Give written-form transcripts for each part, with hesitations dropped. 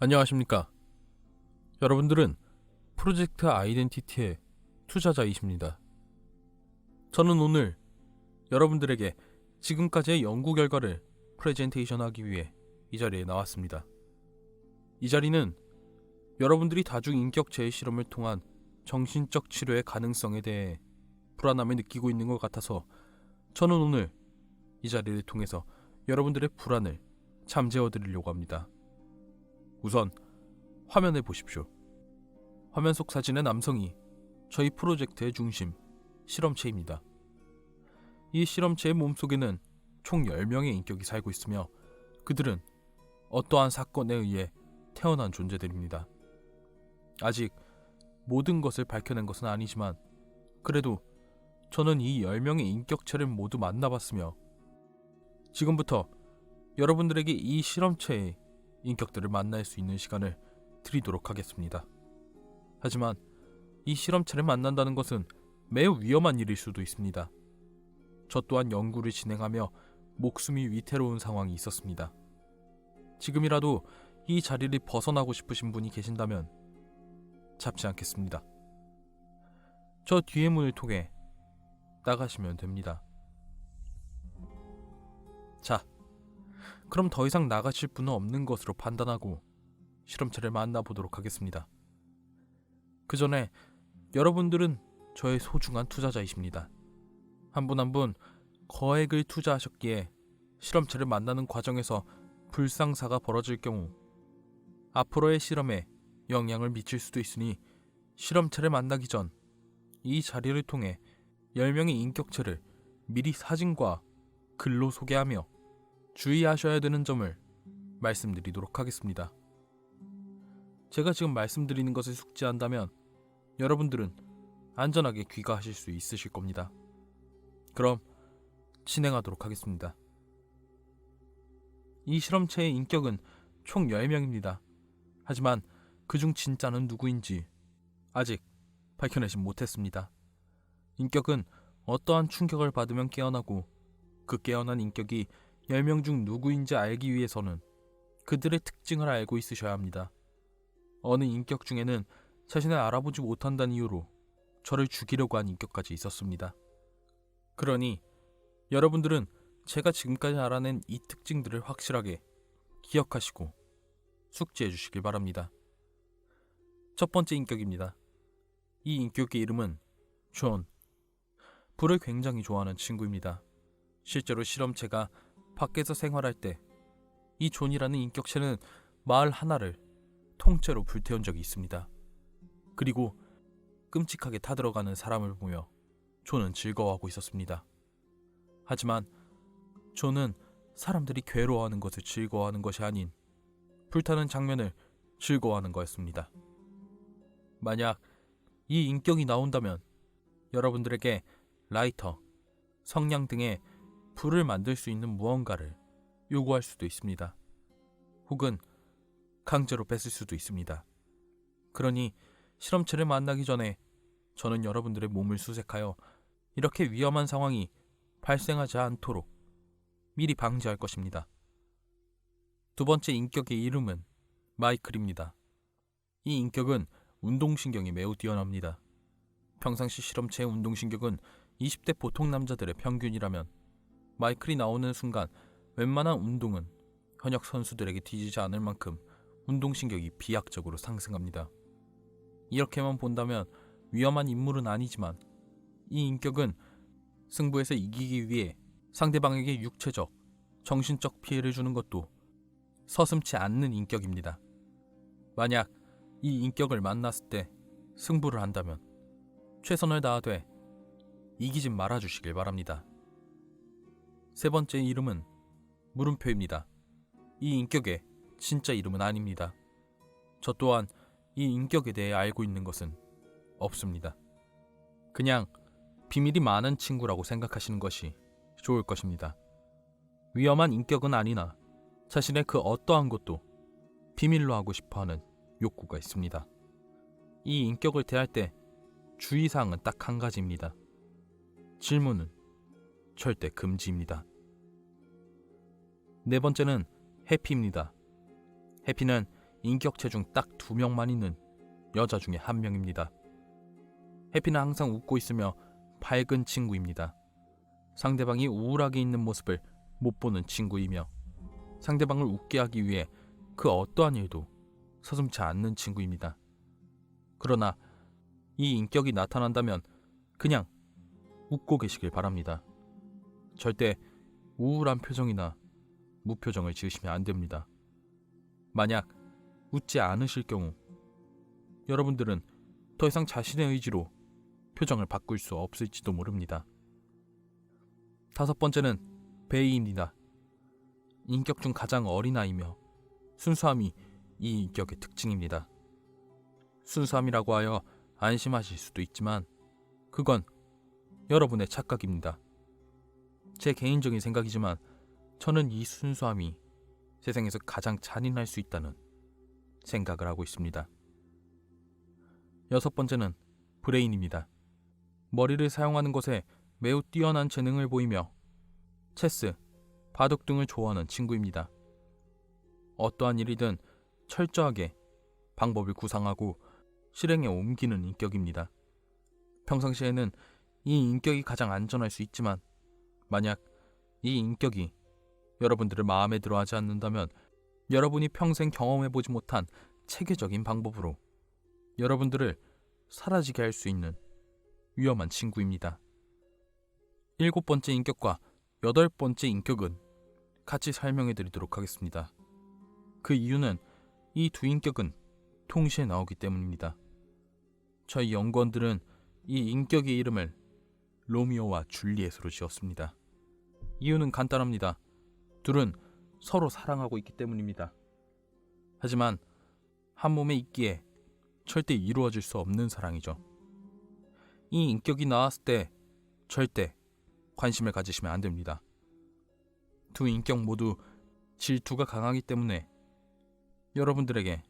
안녕하십니까. 여러분들은 프로젝트 아이덴티티의 투자자이십니다. 저는 오늘 여러분들에게 지금까지의 연구 결과를 프레젠테이션하기 위해 이 자리에 나왔습니다. 이 자리는 여러분들이 다중인격 재해실험을 통한 정신적 치료의 가능성에 대해 불안함을 느끼고 있는 것 같아서 저는 오늘 이 자리를 통해서 여러분들의 불안을 잠재워 드리려고 합니다. 우선 화면을 보십시오. 화면 속 사진의 남성이 저희 프로젝트의 중심, 실험체입니다. 이 실험체의 몸속에는 총 10명의 인격이 살고 있으며 그들은 어떠한 사건에 의해 태어난 존재들입니다. 아직 모든 것을 밝혀낸 것은 아니지만 그래도 저는 이 10명의 인격체를 모두 만나봤으며 지금부터 여러분들에게 이 실험체의 인격들을 만날 수 있는 시간을 드리도록 하겠습니다. 하지만 이 실험체를 만난다는 것은 매우 위험한 일일 수도 있습니다. 저 또한 연구를 진행하며 목숨이 위태로운 상황이 있었습니다. 지금이라도 이 자리를 벗어나고 싶으신 분이 계신다면 잡지 않겠습니다. 저 뒤의 문을 통해 나가시면 됩니다. 자, 그럼 더 이상 나가실 분은 없는 것으로 판단하고 실험체를 만나보도록 하겠습니다. 그 전에 여러분들은 저의 소중한 투자자이십니다. 한 분 한 분 거액을 투자하셨기에 실험체를 만나는 과정에서 불상사가 벌어질 경우 앞으로의 실험에 영향을 미칠 수도 있으니 실험체를 만나기 전 이 자리를 통해 10명의 인격체를 미리 사진과 글로 소개하며 주의하셔야 되는 점을 말씀드리도록 하겠습니다. 제가 지금 말씀드리는 것을 숙지한다면 여러분들은 안전하게 귀가하실 수 있으실 겁니다. 그럼 진행하도록 하겠습니다. 이 실험체의 인격은 총 10명입니다. 하지만 그중 진짜는 누구인지 아직 밝혀내지 못했습니다. 인격은 어떠한 충격을 받으면 깨어나고 그 깨어난 인격이 10명 중 누구인지 알기 위해서는 그들의 특징을 알고 있으셔야 합니다. 어느 인격 중에는 자신을 알아보지 못한다는 이유로 저를 죽이려고 한 인격까지 있었습니다. 그러니 여러분들은 제가 지금까지 알아낸 이 특징들을 확실하게 기억하시고 숙지해 주시길 바랍니다. 첫 번째 인격입니다. 이 인격의 이름은 존. 불을 굉장히 좋아하는 친구입니다. 실제로 실험체가 밖에서 생활할 때 이 존이라는 인격체는 마을 하나를 통째로 불태운 적이 있습니다. 그리고 끔찍하게 타들어가는 사람을 보며 존은 즐거워하고 있었습니다. 하지만 존은 사람들이 괴로워하는 것을 즐거워하는 것이 아닌 불타는 장면을 즐거워하는 거였습니다. 만약 이 인격이 나온다면 여러분들에게 라이터, 성냥 등의 불을 만들 수 있는 무언가를 요구할 수도 있습니다. 혹은 강제로 뺏을 수도 있습니다. 그러니 실험체를 만나기 전에 저는 여러분들의 몸을 수색하여 이렇게 위험한 상황이 발생하지 않도록 미리 방지할 것입니다. 두 번째 인격의 이름은 마이클입니다. 이 인격은 운동신경이 매우 뛰어납니다. 평상시 실험체의 운동신경은 20대 보통 남자들의 평균이라면 마이클이 나오는 순간 웬만한 운동은 현역 선수들에게 뒤지지 않을 만큼 운동신경이 비약적으로 상승합니다. 이렇게만 본다면 위험한 인물은 아니지만 이 인격은 승부에서 이기기 위해 상대방에게 육체적, 정신적 피해를 주는 것도 서슴지 않는 인격입니다. 만약 이 인격을 만났을 때 승부를 한다면 최선을 다하되 이기진 말아주시길 바랍니다. 세 번째 이름은 물음표입니다. 이 인격의 진짜 이름은 아닙니다. 저 또한 이 인격에 대해 알고 있는 것은 없습니다. 그냥 비밀이 많은 친구라고 생각하시는 것이 좋을 것입니다. 위험한 인격은 아니나 자신의 그 어떠한 것도 비밀로 하고 싶어하는 욕구가 있습니다. 이 인격을 대할 때 주의사항은 딱 한 가지입니다. 질문은 절대 금지입니다. 네 번째는 해피입니다. 해피는 인격체 중 딱 2명만 있는 여자 중에 1명입니다. 해피는 항상 웃고 있으며 밝은 친구입니다. 상대방이 우울하게 있는 모습을 못 보는 친구이며 상대방을 웃게 하기 위해 그 어떠한 일도 서슴지 않는 친구입니다. 그러나 이 인격이 나타난다면 그냥 웃고 계시길 바랍니다. 절대 우울한 표정이나 무표정을 지으시면 안 됩니다. 만약 웃지 않으실 경우 여러분들은 더 이상 자신의 의지로 표정을 바꿀 수 없을지도 모릅니다. 5번째는 베이입니다. 인격 중 가장 어린아이며 순수함이 이 인격의 특징입니다. 순수함이라고 하여 안심하실 수도 있지만 그건 여러분의 착각입니다. 제 개인적인 생각이지만 저는 이 순수함이 세상에서 가장 잔인할 수 있다는 생각을 하고 있습니다. 6번째는 브레인입니다. 머리를 사용하는 것에 매우 뛰어난 재능을 보이며 체스, 바둑 등을 좋아하는 친구입니다. 어떠한 일이든 철저하게 방법을 구상하고 실행에 옮기는 인격입니다. 평상시에는 이 인격이 가장 안전할 수 있지만 만약 이 인격이 여러분들을 마음에 들어하지 않는다면 여러분이 평생 경험해보지 못한 체계적인 방법으로 여러분들을 사라지게 할 수 있는 위험한 친구입니다. 7번째 인격과 8번째 인격은 같이 설명해 드리도록 하겠습니다. 그 이유는 이 두 인격은 동시에 나오기 때문입니다. 저희 연구원들은 이 인격의 이름을 로미오와 줄리엣으로 지었습니다. 이유는 간단합니다. 둘은 서로 사랑하고 있기 때문입니다. 하지만 한 몸에 있기에 절대 이루어질 수 없는 사랑이죠. 이 인격이 나왔을 때 절대 관심을 가지시면 안 됩니다. 두 인격 모두 질투가 강하기 때문에 여러분들에게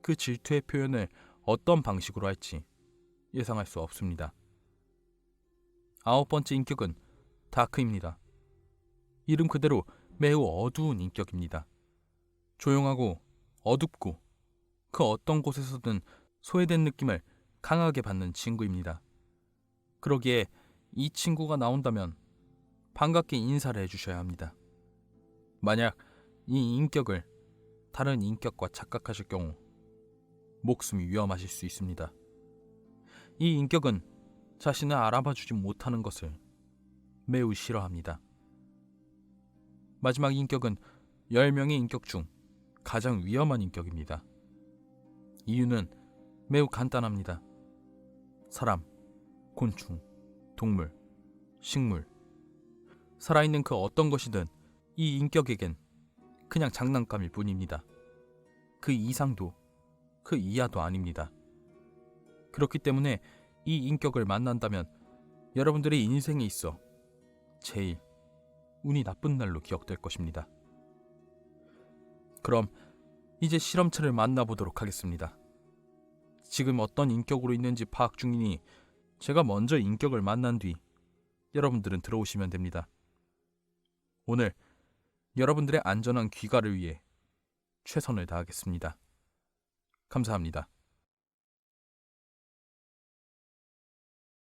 그 질투의 표현을 어떤 방식으로 할지 예상할 수 없습니다. 9번째 인격은 다크입니다. 이름 그대로 매우 어두운 인격입니다. 조용하고 어둡고 그 어떤 곳에서든 소외된 느낌을 강하게 받는 친구입니다. 그러기에 이 친구가 나온다면 반갑게 인사를 해주셔야 합니다. 만약 이 인격을 다른 인격과 착각하실 경우 목숨이 위험하실 수 있습니다. 이 인격은 자신을 알아봐주지 못하는 것을 매우 싫어합니다. 마지막 인격은 10명의 인격 중 가장 위험한 인격입니다. 이유는 매우 간단합니다. 사람, 곤충, 동물, 식물, 살아있는 그 어떤 것이든 이 인격에겐 그냥 장난감일 뿐입니다. 그 이상도 그 이하도 아닙니다. 그렇기 때문에 이 인격을 만난다면 여러분들의 인생에 있어 제일 운이 나쁜 날로 기억될 것입니다. 그럼 이제 실험체를 만나보도록 하겠습니다. 지금 어떤 인격으로 있는지 파악 중이니 제가 먼저 인격을 만난 뒤 여러분들은 들어오시면 됩니다. 오늘 여러분들의 안전한 귀가를 위해 최선을 다하겠습니다. 감사합니다.